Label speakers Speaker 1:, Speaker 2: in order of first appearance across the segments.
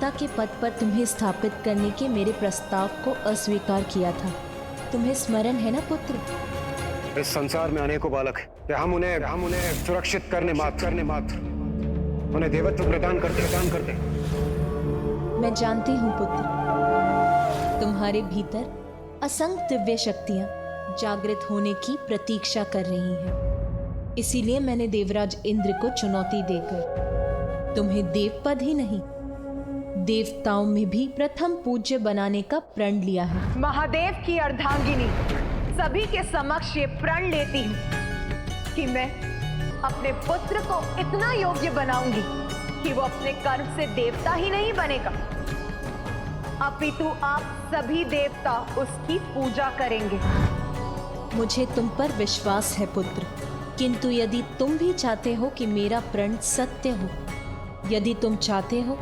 Speaker 1: पिता के पद पर तुम्हें स्थापित करने के मेरे प्रस्ताव को अस्वीकार किया था। तुम्हें स्मरण है ना पुत्र?
Speaker 2: इस संसार में अनेकों बालक हैं। हम उन्हें सुरक्षित करने मात्र उन्हें देवत्व प्रदान करते।
Speaker 1: मैं जानती हूँ पुत्र, तुम्हारे भीतर असंख्य दिव्य शक्तियां जागृत होने की प्रतीक्षा कर रही हैं। इसीलिए मैंने देवराज इंद्र को चुनौती देकर तुम्हें देवपद ही नहीं, देवताओं में भी प्रथम पूज्य बनाने का प्रण लिया है।
Speaker 3: महादेव की अर्धांगिनी सभी के समक्ष ये प्रण लेती हूँ कि मैं अपने पुत्र को इतना योग्य बनाऊंगी कि वो अपने कर्म से देवता ही नहीं बनेगा, अपितु आप सभी देवता उसकी पूजा करेंगे।
Speaker 1: मुझे तुम पर विश्वास है पुत्र, किंतु यदि तुम भी चाहते हो कि मेरा प्रण सत्य हो, यदि तुम चाहते हो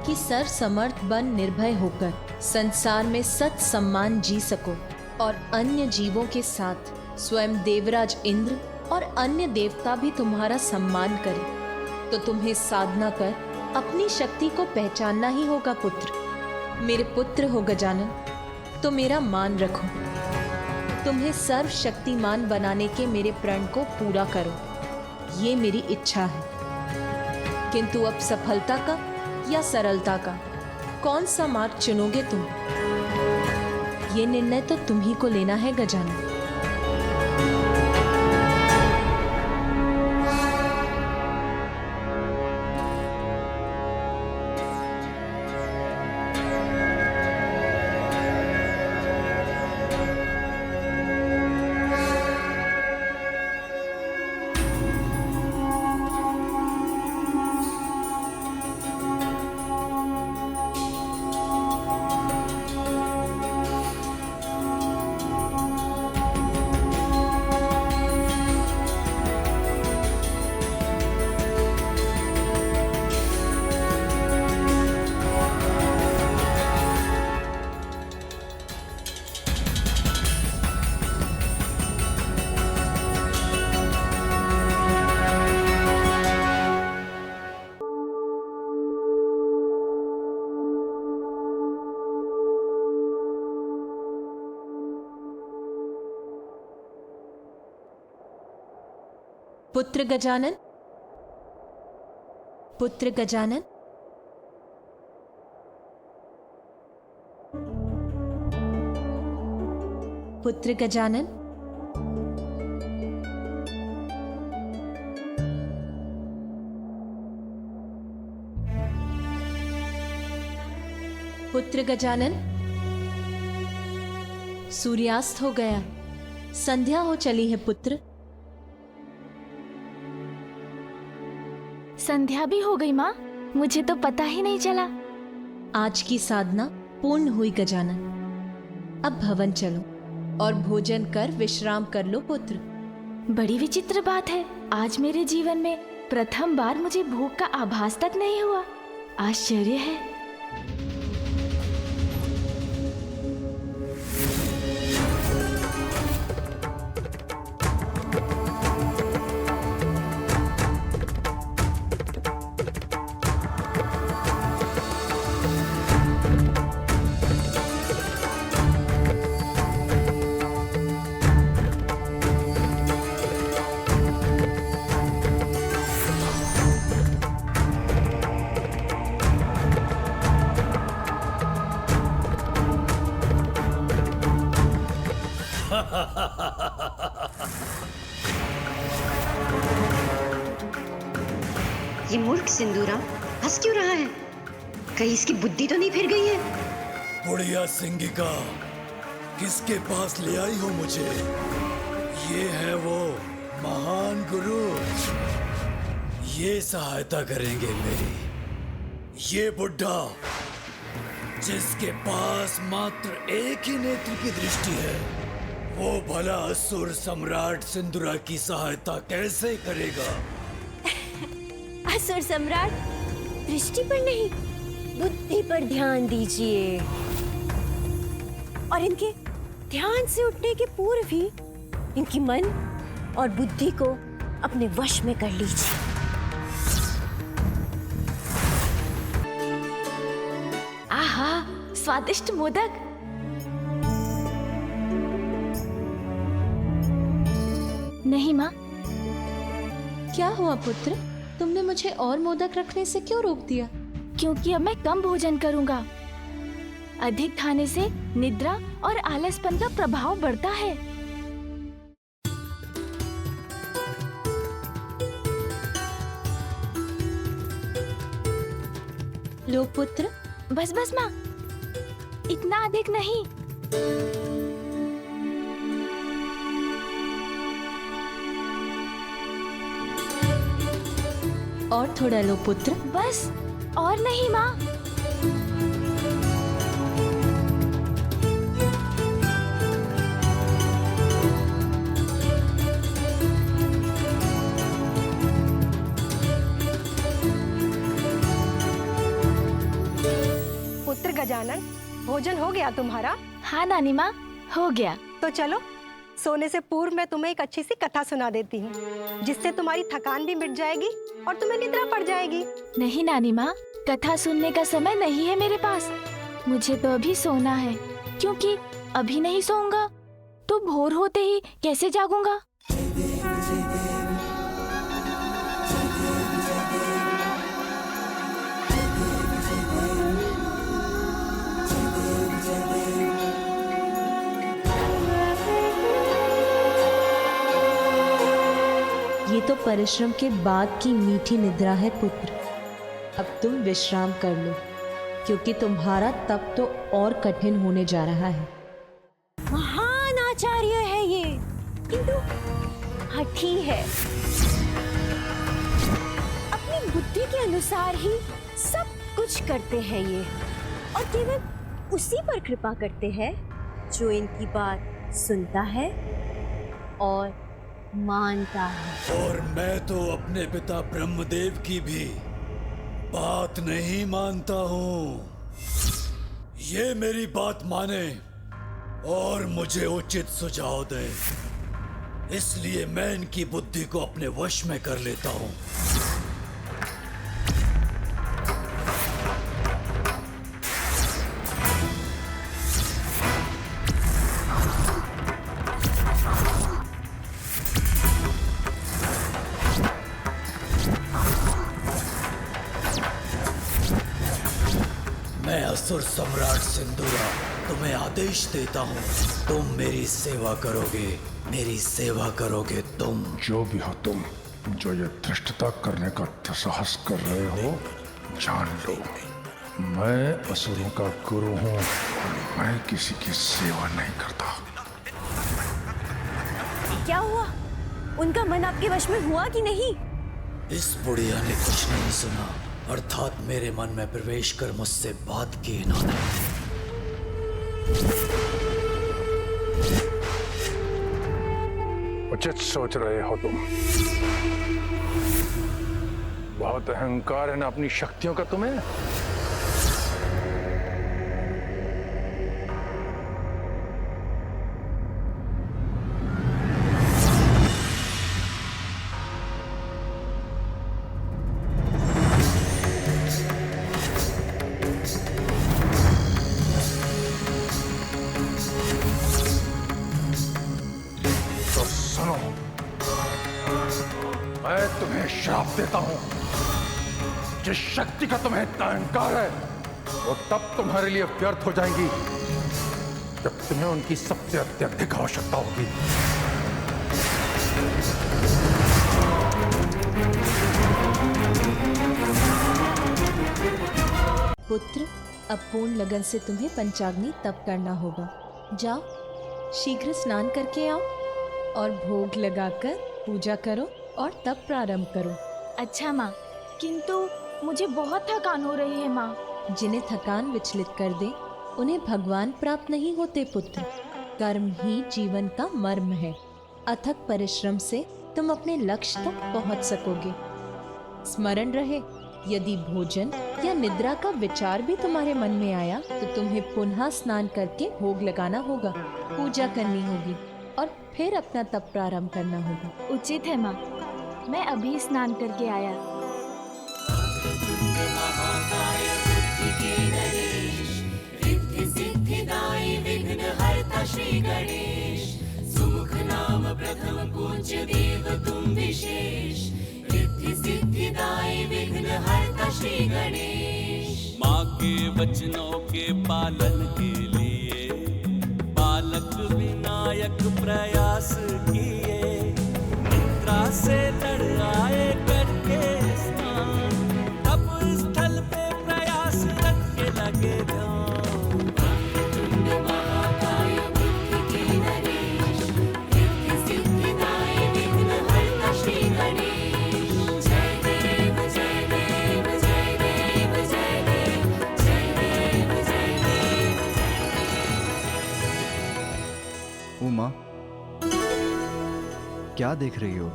Speaker 1: कि सर्व समर्थ बन निर्भय होकर संसार में सत सम्मान जी सको और अन्य जीवों के साथ स्वयं देवराज इंद्र और अन्य देवता भी तुम्हारा सम्मान करें, तो तुम्हें साधना कर अपनी शक्ति को पहचानना ही होगा पुत्र। मेरे पुत्र हो गजानन, तो मेरा मान रखो। तुम्हें सर्वशक्तिमान बनाने के मेरे प्रण को पूरा करो, ये मेरी इच्छा है। किंतु अब सफलता का या सरलता का कौन सा मार्ग चुनोगे तुम? ये निर्णय तो तुम ही को लेना है गजानन। पुत्र गजानन, पुत्र गजानन, पुत्र गजानन, पुत्र गजानन। सूर्यास्त हो गया, संध्या हो चली है पुत्र।
Speaker 4: संध्या भी हो गई माँ, मुझे तो पता ही नहीं चला।
Speaker 1: आज की साधना पूर्ण हुई गजानन। अब भवन चलो और भोजन कर विश्राम कर लो पुत्र।
Speaker 4: बड़ी विचित्र बात है, आज मेरे जीवन में प्रथम बार मुझे भूख का आभास तक नहीं हुआ। आश्चर्य है।
Speaker 5: ये मूर्ख सिंदूरा हंस क्यों रहा है? कहीं इसकी बुद्धि तो नहीं फिर गई है?
Speaker 6: बुढ़िया सिंगिका, किसके पास ले आई हो मुझे? ये है वो महान गुरु, ये सहायता करेंगे मेरी। ये बुढ़ा जिसके पास मात्र एक ही नेत्र की दृष्टि है, वो भला असुर सम्राट सिंदूरा की सहायता कैसे करेगा?
Speaker 7: असुर सम्राट दृष्टि पर नहीं, बुद्धि पर ध्यान दीजिए और इनके ध्यान से उठने के पूर्व ही इनकी मन और बुद्धि को अपने वश में कर लीजिए।
Speaker 4: स्वादिष्ट मोदक। नहीं माँ।
Speaker 1: क्या हुआ पुत्र, तुमने मुझे और मोदक रखने से क्यों रोक दिया?
Speaker 4: क्योंकि अब मैं कम भोजन करूँगा। अधिक खाने से निद्रा और आलसपन का प्रभाव बढ़ता है।
Speaker 1: लो पुत्र।
Speaker 4: बस बस माँ, इतना अधिक नहीं।
Speaker 1: और थोड़ा लो पुत्र।
Speaker 4: बस, और नहीं माँ।
Speaker 7: पुत्र गजानन, भोजन हो गया तुम्हारा?
Speaker 4: हाँ नानी माँ, हो गया।
Speaker 7: तो चलो, सोने से पूर्व मैं तुम्हें एक अच्छी सी कथा सुना देती हूँ, जिससे तुम्हारी थकान भी मिट जाएगी और तुम्हें निद्रा पड़ जाएगी।
Speaker 4: नहीं नानी माँ, कथा सुनने का समय नहीं है मेरे पास। मुझे तो अभी सोना है, क्योंकि अभी नहीं सोऊंगा तो भोर होते ही कैसे जागूंगा।
Speaker 1: ये तो परिश्रम के बाद की मीठी निद्रा है पुत्र। अब तुम विश्राम कर लो, क्योंकि तुम्हारा तप तो और कठिन होने जा रहा है।
Speaker 7: महान आचार्य है ये, किंतु हठी है। अपनी बुद्धि के अनुसार ही सब कुछ करते हैं ये, और केवल उसी पर कृपा करते हैं जो इनकी बात सुनता है और मानता है।
Speaker 6: और मैं तो अपने पिता ब्रह्मदेव की भी बात नहीं मानता हूँ। ये मेरी बात माने और मुझे उचित सुझाव दे, इसलिए मैं इनकी बुद्धि को अपने वश में कर लेता हूँ। मैं असुर सम्राट सिंदूरा तुम्हें आदेश देता हूँ, तुम मेरी सेवा करोगे, मेरी सेवा करोगे तुम।
Speaker 8: जो भी हो तुम, जो ये धृष्टता करने का दुस्साहस कर रहे हो, जान लो मैं असुरों का गुरु हूँ और मैं किसी की सेवा नहीं करता।
Speaker 7: क्या हुआ? उनका मन आपके वश में हुआ कि नहीं?
Speaker 6: इस बुढ़िया ने कुछ नहीं सुना, अर्थात मेरे मन में प्रवेश कर मुझसे बात की इन्होंने।
Speaker 8: उचित सोच रहे हो तुम। बहुत अहंकार है ना अपनी शक्तियों का तुम्हें। मैं तुम्हें श्राप देता हूं। जिस शक्ति का तुम्हें इतना अहंकार है, वो तब तुम्हारे लिए व्यर्थ हो जाएंगी जब तुम्हें उनकी सबसे अत्यधिक आवश्यकता होगी।
Speaker 1: पुत्र, अब पूर्ण लगन से तुम्हें पंचाग्नि तप करना होगा। जाओ, शीघ्र स्नान करके आओ और भोग लगाकर पूजा करो और तप प्रारंभ करो।
Speaker 4: अच्छा माँ, किंतु मुझे बहुत थकान हो रही है माँ।
Speaker 1: जिन्हें थकान विचलित कर दे, उन्हें भगवान प्राप्त नहीं होते पुत्र। कर्म ही जीवन का मर्म है। अथक परिश्रम से तुम अपने लक्ष्य तक पहुंच सकोगे। स्मरण रहे, यदि भोजन या निद्रा का विचार भी तुम्हारे मन में आया तो तुम्हें पुनः स्नान करके भोग लगाना होगा, पूजा करनी होगी और फिर अपना तप प्रारंभ करना होगा।
Speaker 4: उचित है माँ, मैं अभी स्नान करके आया।
Speaker 9: रिद्धि पूज्य देव तुम विशेष, रिद्धि सिद्धिदायी विघ्न हरता श्री गणेश।
Speaker 10: माँ के वचनों के पालन के लिए बालक विनायक प्रयास किए, निद्रा से लड़ आए करके स्नान, तप स्थल पे प्रयास रख के लगे ध्यान।
Speaker 9: वक्रतुंड महाकाय बुद्धि के नरेश, रिद्धि सिद्धिदायी विघ्न हरता श्री गणेश। जय देव जय देव जय देव जय देव जय देव जय देव जय देव।
Speaker 11: उमा, क्या देख रही हो?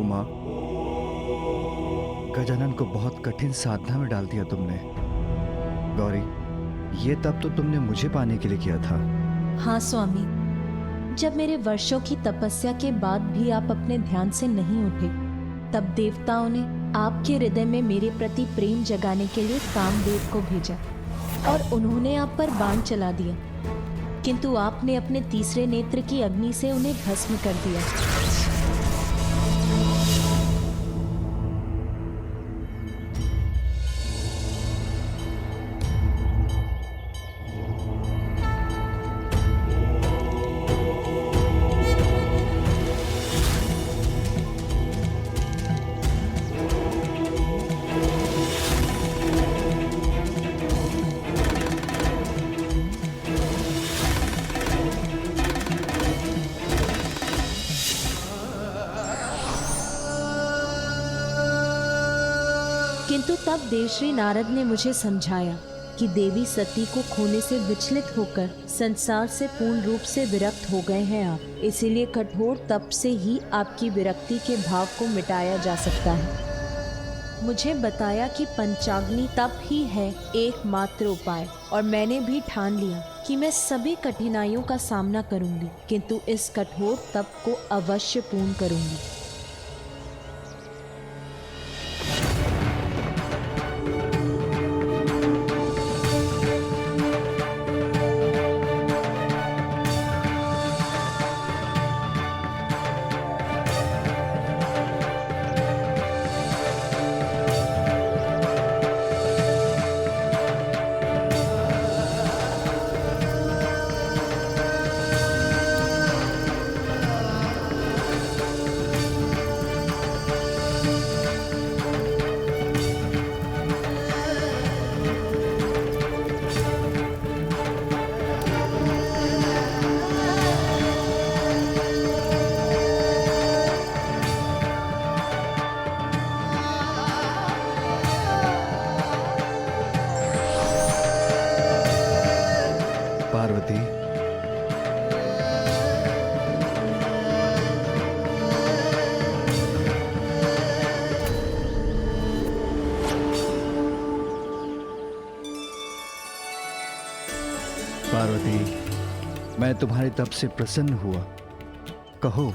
Speaker 11: उमा, गजानन को बहुत कठिन साधना में डाल दिया तुमने। गौरी, ये तब तो तुमने मुझे पाने के लिए किया था।
Speaker 1: हाँ स्वामी, जब मेरे वर्षों की तपस्या के बाद भी आप अपने ध्यान से नहीं उठे, तब देवताओं ने आपके हृदय में मेरे प्रति प्रेम जगाने के लिए कामदेव को भेजा और उन्होंने आप पर बाण चला दिया, किंतु आपने अपने तीसरे नेत्र की अग्नि से उन्हें भस्म कर दिया। किंतु तब देवश्री नारद ने मुझे समझाया कि देवी सती को खोने से विचलित होकर संसार से पूर्ण रूप से विरक्त हो गए हैं आप, इसीलिए कठोर तप से ही आपकी विरक्ति के भाव को मिटाया जा सकता है। मुझे बताया कि पंचाग्नि तप ही है एकमात्र उपाय, और मैंने भी ठान लिया कि मैं सभी कठिनाइयों का सामना करूंगी, किंतु इस कठोर तप को अवश्य पूर्ण करूंगी।
Speaker 11: पार्वती, पार्वती, मैं तुम्हारे तप से प्रसन्न हुआ। कहो,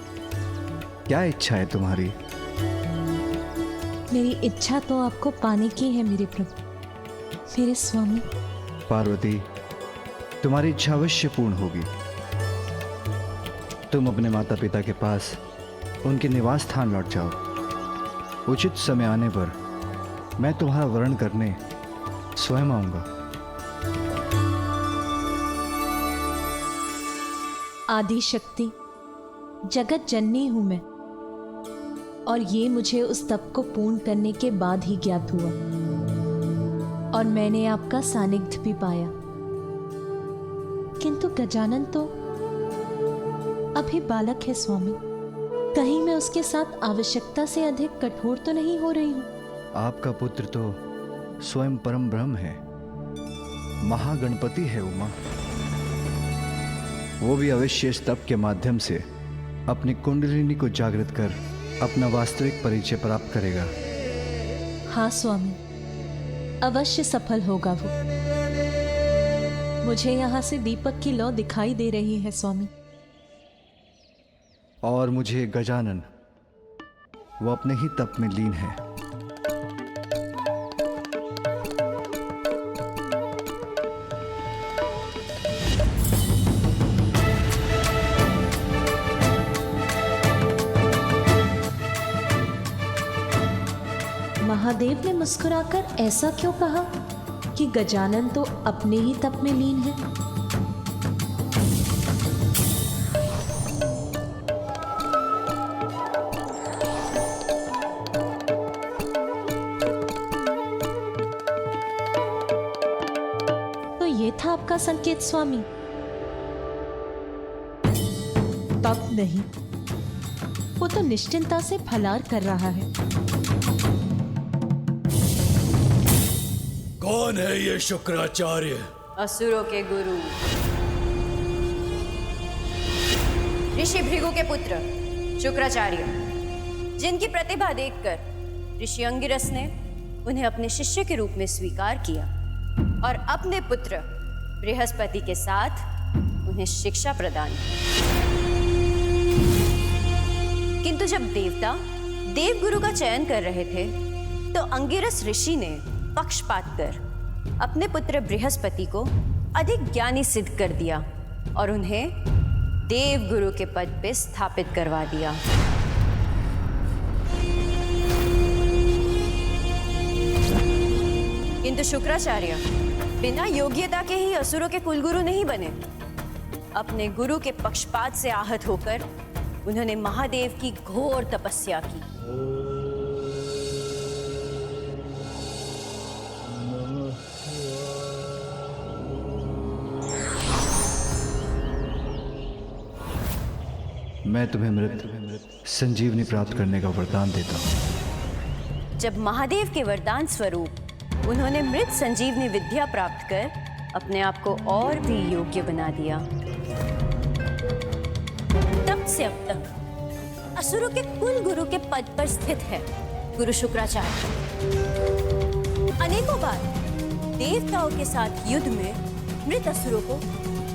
Speaker 11: क्या इच्छा है तुम्हारी?
Speaker 1: मेरी इच्छा तो आपको पाने की है मेरे प्रभु, मेरे स्वामी।
Speaker 11: पार्वती, तुम्हारी इच्छा अवश्य पूर्ण होगी। तुम अपने माता पिता के पास उनके निवास स्थान लौट जाओ। उचित समय आने पर मैं तुम्हारा वरण करने स्वयं आऊंगा।
Speaker 1: आदि शक्ति जगत जननी हूं मैं, और ये मुझे उस तप को पूर्ण करने के बाद ही ज्ञात हुआ, और मैंने आपका सानिध्य भी पाया। किंतु गजानन तो अभी बालक है स्वामी, कहीं मैं उसके साथ आवश्यकता से अधिक कठोर तो नहीं हो रही हूं?
Speaker 11: आपका पुत्र तो स्वयं परम ब्रह्म है, महागणपति है उमा। वो भी अवश्य इस तप के माध्यम से अपनी कुंडलिनी को जागृत कर अपना वास्तविक परिचय प्राप्त करेगा।
Speaker 1: हाँ स्वामी, अवश्य सफल होगा वो। मुझे यहाँ से दीपक की लौ दिखाई दे रही है स्वामी।
Speaker 11: और मुझे गजानन वो अपने ही तप में लीन है।
Speaker 1: महादेव ने मुस्कुराकर ऐसा क्यों कहा कि गजानन तो अपने ही तप में लीन है? तो ये था आपका संकेत स्वामी? तप नहीं, वो तो निश्चिंता से फलार कर रहा है।
Speaker 6: कौन है ये शुक्राचार्य?
Speaker 7: असुरों के गुरु, ऋषि भृगु के पुत्र शुक्राचार्य, जिनकी प्रतिभा देखकर ऋषि अंगिरस ने उन्हें अपने शिष्य के रूप में स्वीकार किया और अपने पुत्र बृहस्पति के साथ उन्हें शिक्षा प्रदान की। किंतु जब देवता देवगुरु का चयन कर रहे थे तो अंगिरस ऋषि ने पक्षपात कर अपने पुत्र बृहस्पति को अधिक ज्ञानी सिद्ध कर दिया और उन्हें देवगुरु के पद पे स्थापित करवा दिया। किंतु शुक्राचार्य बिना योग्यता के ही असुरों के कुलगुरु नहीं बने। अपने गुरु के पक्षपात से आहत होकर उन्होंने महादेव की घोर तपस्या की।
Speaker 11: मैं तुम्हें मृत संजीवनी प्राप्त करने का वरदान देता हूँ।
Speaker 7: जब महादेव के वरदान स्वरूप उन्होंने मृत संजीवनी विद्या प्राप्त कर अपने आप को और भी योग्य बना दिया, तब से अब तक असुरों के कुल गुरु के पद पर स्थित है गुरु शुक्राचार्य। अनेकों बार देवताओं के साथ युद्ध में मृत असुरों को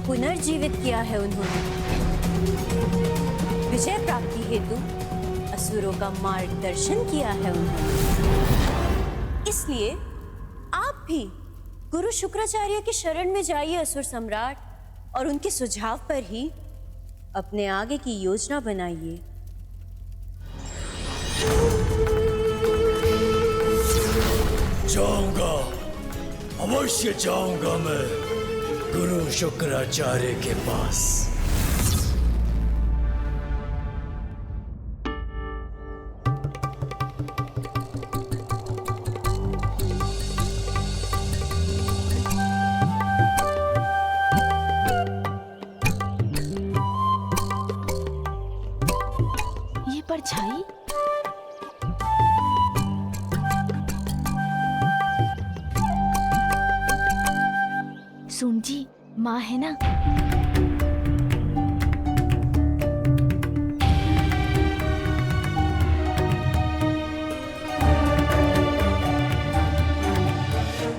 Speaker 7: पुनर्जीवित किया है उन्होंने। विजय प्राप्ति हेतु असुरों का मार्गदर्शन किया है उन्होंने। इसलिए आप भी गुरु शुक्राचार्य की शरण में जाइए असुर सम्राट, और उनके सुझाव पर ही अपने आगे की योजना बनाइए।
Speaker 6: जाऊंगा, अवश्य जाऊंगा मैं गुरु शुक्राचार्य के पास।
Speaker 4: ये परछाई सुन जी, माँ है ना?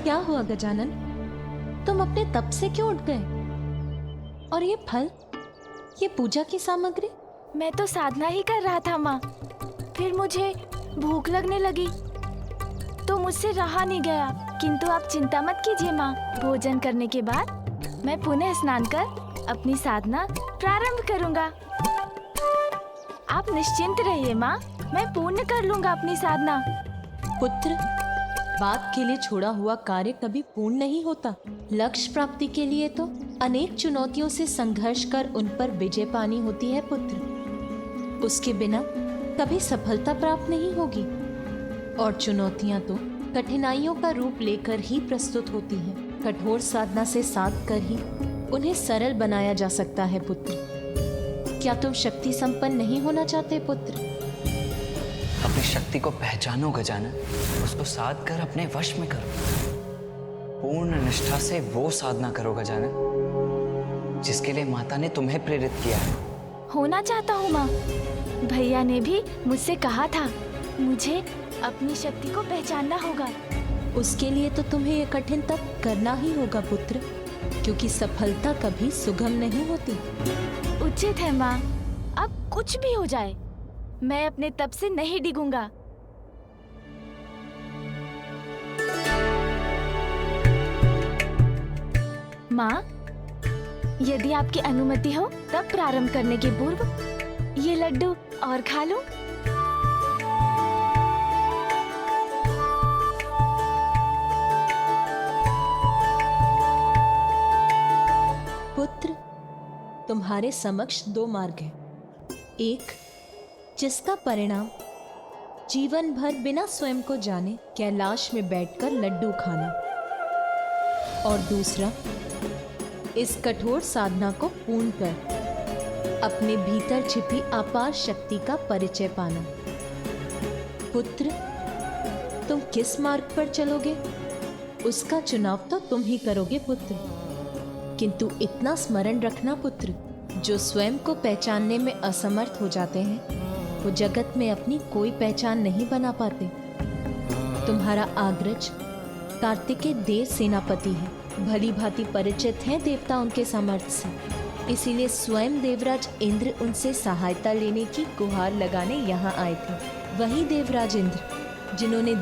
Speaker 1: क्या हुआ गजानन, तुम अपने तप से क्यों उठ गए? और ये फल, ये पूजा की सामग्री?
Speaker 4: मैं तो साधना ही कर रहा था माँ, फिर मुझे भूख लगने लगी तो मुझसे रहा नहीं गया। किंतु आप चिंता मत कीजिए माँ, भोजन करने के बाद मैं पुनः स्नान कर अपनी साधना प्रारंभ करूँगा। आप निश्चिंत रहिए माँ, मैं पूर्ण कर लूँगा अपनी साधना।
Speaker 1: पुत्र, बाप के लिए छोड़ा हुआ कार्य कभी पूर्ण नहीं होता। लक्ष्य प्राप्ति के लिए तो अनेक चुनौतियों से संघर्ष कर उन पर विजय पानी होती है पुत्र। उसके बिना कभी सफलता प्राप्त नहीं होगी। और चुनौतियां तो कठिनाइयों का रूप लेकर ही प्रस्तुत होती हैं। कठोर साधना से साध कर ही उन्हें सरल बनाया जा सकता है पुत्र। क्या तुम शक्ति संपन्न नहीं होना चाहते पुत्र?
Speaker 12: अपनी शक्ति को पहचानो गजानन, उसको साध कर अपने वश में करो। पूर्ण निष्ठा से वो साधना करो गजानन जिसके लिए माता ने तुम्हें प्रेरित किया है।
Speaker 4: होना चाहता हूँ माँ, भैया ने भी मुझसे कहा था मुझे अपनी शक्ति को पहचानना होगा।
Speaker 1: उसके लिए तो तुम्हें ये कठिन तप करना ही होगा पुत्र, क्योंकि सफलता कभी सुगम नहीं होती।
Speaker 4: उचित है माँ, अब कुछ भी हो जाए मैं अपने तप से नहीं डिगूंगा। माँ, यदि आपकी अनुमति हो तब प्रारंभ करने के पूर्व ये लड्डू और खा लूं।
Speaker 1: पुत्र, तुम्हारे समक्ष दो मार्ग हैं। एक जिसका परिणाम जीवन भर बिना स्वयं को जाने कैलाश में बैठकर लड्डू खाना, और दूसरा इस कठोर साधना को पूर्ण कर अपने भीतर छिपी अपार शक्ति का परिचय पाना। पुत्र, तुम किस मार्ग पर चलोगे उसका चुनाव तो तुम ही करोगे पुत्र। किंतु इतना स्मरण रखना पुत्र, जो स्वयं को पहचानने में असमर्थ हो जाते हैं वो जगत में अपनी कोई पहचान नहीं बना पाते। तुम्हारा अग्रज कार्तिकेय देव सेनापति है, भली भांति परिचित हैं देवता उनके सामर्थ्य से, इसीलिए स्वयं देवराज इंद्र उनसे सहायता लेने की गुहार लगाने यहाँ आए थे। वही देवराज इंद्र जिन्होंने